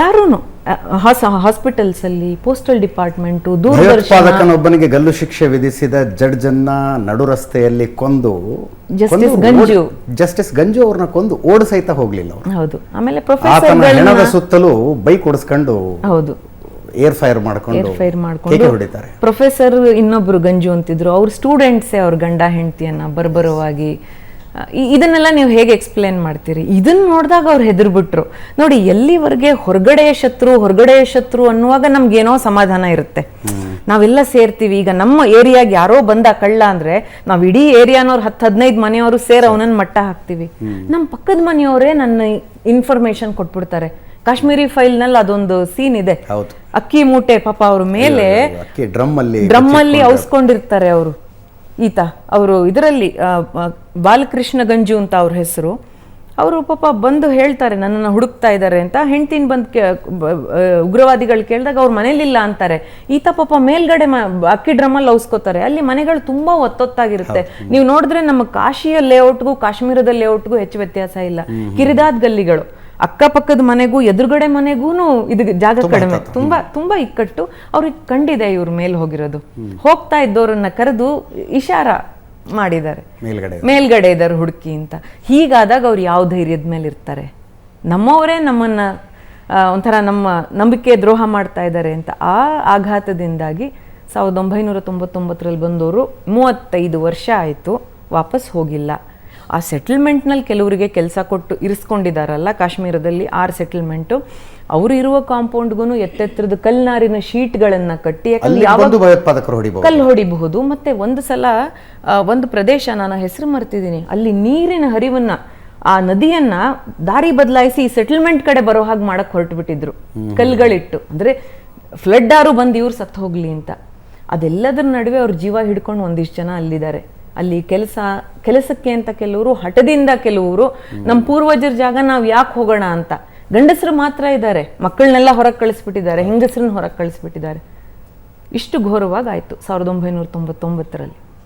ಯಾರೂನು hospitals ಅಲ್ಲಿ, postal department, ಭಯೋತ್ಪಾದಕನೊಬ್ಬನಿಗೆ ಗಲ್ಲು ಶಿಕ್ಷೆ ವಿಧಿಸಿದ ಜಡ್ಜ್ ಅನ್ನ ನಡು ರಸ್ತೆಯಲ್ಲಿ ಕೊಂದು ಜಸ್ಟಿಸ್ ಗಂಜು ಅವ್ರನ್ನ ಕೊಂದು ಓಡ್ ಸಹಿತ ಹೋಗ್ಲಿಲ್ಲ. ಹೌದು. ಆಮೇಲೆ ಹೆಣದ ಸುತ್ತಲೂ ಬೈಕ್ ಓಡಿಸ್ಕೊಂಡು, ಹೌದು, ಏರ್ ಫೈರ್ ಮಾಡ್ಕೊಂಡು ಹೊಡಿತಾರೆ. ಪ್ರೊಫೆಸರ್ ಇನ್ನೊಬ್ರು ಗಂಜು ಅಂತಿದ್ರು, ಅವ್ರ ಸ್ಟೂಡೆಂಟ್ಸೇ ಅವ್ರ ಗಂಡ ಹೆಂಡತಿಯನ್ನ ಬರ್ಬರವಾಗಿ. ಇದನ್ನೆಲ್ಲ ನೀವು ಹೇಗೆ ಎಕ್ಸ್ಪ್ಲೇನ್ ಮಾಡ್ತೀರಿ? ಇದನ್ನ ನೋಡಿದಾಗ ಅವ್ರು ಹೆದರ್ಬಿಟ್ರು. ನೋಡಿ, ಎಲ್ಲಿವರೆಗೆ ಹೊರಗಡೆಯ ಶತ್ರು ಅನ್ನುವಾಗ ನಮ್ಗೇನೋ ಸಮಾಧಾನ ಇರುತ್ತೆ. ನಾವೆಲ್ಲ ಸೇರ್ತೀವಿ. ಈಗ ನಮ್ಮ ಏರಿಯಾಗೆ ಯಾರೋ ಬಂದ ಕಳ್ಳ ಅಂದ್ರೆ ನಾವ್ ಇಡೀ ಏರಿಯಾನವ್ರು 10-15 ಮನೆಯವರು ಸೇರ್ ಅವನನ್ನ ಮಟ್ಟ ಹಾಕ್ತಿವಿ. ನಮ್ಮ ಪಕ್ಕದ ಮನೆಯವರೇ ನನ್ನ ಇನ್ಫಾರ್ಮೇಶನ್ ಕೊಟ್ಬಿಡ್ತಾರೆ. ಕಾಶ್ಮೀರಿ ಫೈಲ್ ನಲ್ಲಿ ಅದೊಂದು ಸೀನ್ ಇದೆ. ಅಕ್ಕಿ ಮೂಟೆ ಪಾಪ ಅವ್ರ ಮೇಲೆ ಡ್ರಮ್ ಅಲ್ಲಿ ಔಸ್ಕೊಂಡಿರ್ತಾರೆ ಅವರು. ಅವರು ಇದರಲ್ಲಿ ಬಾಲಕೃಷ್ಣ ಗಂಜು ಅಂತ ಅವ್ರ ಹೆಸರು. ಅವರು ಪಾಪ ಬಂದು ಹೇಳ್ತಾರೆ ನನ್ನನ್ನು ಹುಡುಕ್ತಾ ಇದ್ದಾರೆ ಅಂತ. ಹೆಂಡ್ತಿನ ಬಂದು ಉಗ್ರವಾದಿಗಳು ಕೇಳಿದಾಗ ಅವ್ರ ಮನೇಲಿಲ್ಲ ಅಂತಾರೆ. ಈತ ಪಾಪ ಮೇಲ್ಗಡೆ ಅಕ್ಕಿ ಡ್ರಮ್ಮಲ್ಲಿ ಔಸ್ಕೋತಾರೆ. ಅಲ್ಲಿ ಮನೆಗಳು ತುಂಬಾ ಒತ್ತೊತ್ತಾಗಿರುತ್ತೆ. ನೀವು ನೋಡಿದ್ರೆ ನಮ್ಮ ಕಾಶಿಯ ಲೇಔಟ್ಗೂ ಕಾಶ್ಮೀರದ ಲೇಔಟ್ಗೂ ಹೆಚ್ಚು ವ್ಯತ್ಯಾಸ ಇಲ್ಲ. ಕಿರಿದಾದ ಗಲ್ಲಿಗಳು, ಅಕ್ಕಪಕ್ಕದ ಮನೆಗೂ ಎದುರುಗಡೆ ಮನೆಗೂ ಇದು ಜಾಗ ಕಡಿಮೆ, ತುಂಬಾ ತುಂಬಾ ಇಕ್ಕಟ್ಟು. ಅವ್ರಿಗೆ ಕಂಡಿದೆ ಇವ್ರ ಮೇಲೆ ಹೋಗಿರೋದು. ಹೋಗ್ತಾ ಇದ್ದವ್ರನ್ನ ಕರೆದು ಇಶಾರ ಮಾಡಿದ್ದಾರೆ, ಮೇಲ್ಗಡೆ ಇದ್ದಾರೆ ಹುಡುಕಿ ಅಂತ. ಹೀಗಾದಾಗ ಅವ್ರು ಯಾವ ಧೈರ್ಯದ ಮೇಲೆ ಇರ್ತಾರೆ? ನಮ್ಮವರೇ ನಮ್ಮನ್ನ ಒಂಥರ ನಮ್ಮ ನಂಬಿಕೆ ದ್ರೋಹ ಮಾಡ್ತಾ ಇದ್ದಾರೆ ಅಂತ. ಆ ಆಘಾತದಿಂದಾಗಿ 1999ರಲ್ಲಿ ಬಂದವರು 35 ವರ್ಷ ಆಯಿತು, ವಾಪಸ್ ಹೋಗಿಲ್ಲ. ಆ ಸೆಟಲ್ಮೆಂಟ್ನಲ್ಲಿ ಕೆಲವರಿಗೆ ಕೆಲಸ ಕೊಟ್ಟು ಇರಿಸ್ಕೊಂಡಿದ್ದಾರಲ್ಲ ಕಾಶ್ಮೀರದಲ್ಲಿ, 6 ಸೆಟಲ್ಮೆಂಟು. ಅವರು ಇರುವ ಕಾಂಪೌಂಡ್ಗೂ ಎತ್ತೆತ್ತರದ ಕಲ್ನಾರಿನ ಶೀಟ್ಗಳನ್ನು ಕಟ್ಟಿ, ಕಲ್ಲು ಹೊಡಿಬಹುದು. ಮತ್ತೆ ಒಂದು ಸಲ ಒಂದು ಪ್ರದೇಶ, ನಾನು ಹೆಸರು ಮರ್ತಿದ್ದೀನಿ, ಅಲ್ಲಿ ನೀರಿನ ಹರಿವನ್ನ, ಆ ನದಿಯನ್ನ ದಾರಿ ಬದಲಾಯಿಸಿ ಸೆಟಲ್ಮೆಂಟ್ ಕಡೆ ಬರೋ ಹಾಗೆ ಮಾಡಕ್ ಹೊರಟು ಬಿಟ್ಟಿದ್ರು ಕಲ್ಗಳಿಟ್ಟು. ಅಂದ್ರೆ ಫ್ಲಡ್ ಆರು ಬಂದು ಇವ್ರು ಸತ್ತು ಹೋಗ್ಲಿ ಅಂತ. ಅದೆಲ್ಲದರ ನಡುವೆ ಅವ್ರ ಜೀವ ಹಿಡ್ಕೊಂಡು ಒಂದಿಷ್ಟು ಜನ ಅಲ್ಲಿದ್ದಾರೆ. ಅಲ್ಲಿ ಕೆಲಸಕ್ಕೆ ಅಂತ ಕೆಲವರು, ಹಠದಿಂದ ಕೆಲವರು, ನಮ್ಮ ಪೂರ್ವಜರ ಜಾಗ ನಾವು ಯಾಕೆ ಹೋಗೋಣ ಅಂತ. ಗಂಡಸರು ಮಾತ್ರ ಇದ್ದಾರೆ, ಮಕ್ಕಳನ್ನೆಲ್ಲ ಹೊರಗೆ ಕಳಿಸ್ಬಿಟ್ಟಿದ್ದಾರೆ, ಹೆಂಗಸರನ್ನ ಹೊರಗೆ ಕಳಿಸ್ಬಿಟ್ಟಿದ್ದಾರೆ. ಇಷ್ಟು ಘೋರವಾಗಿ ಆಯ್ತು 1999ರಲ್ಲಿ.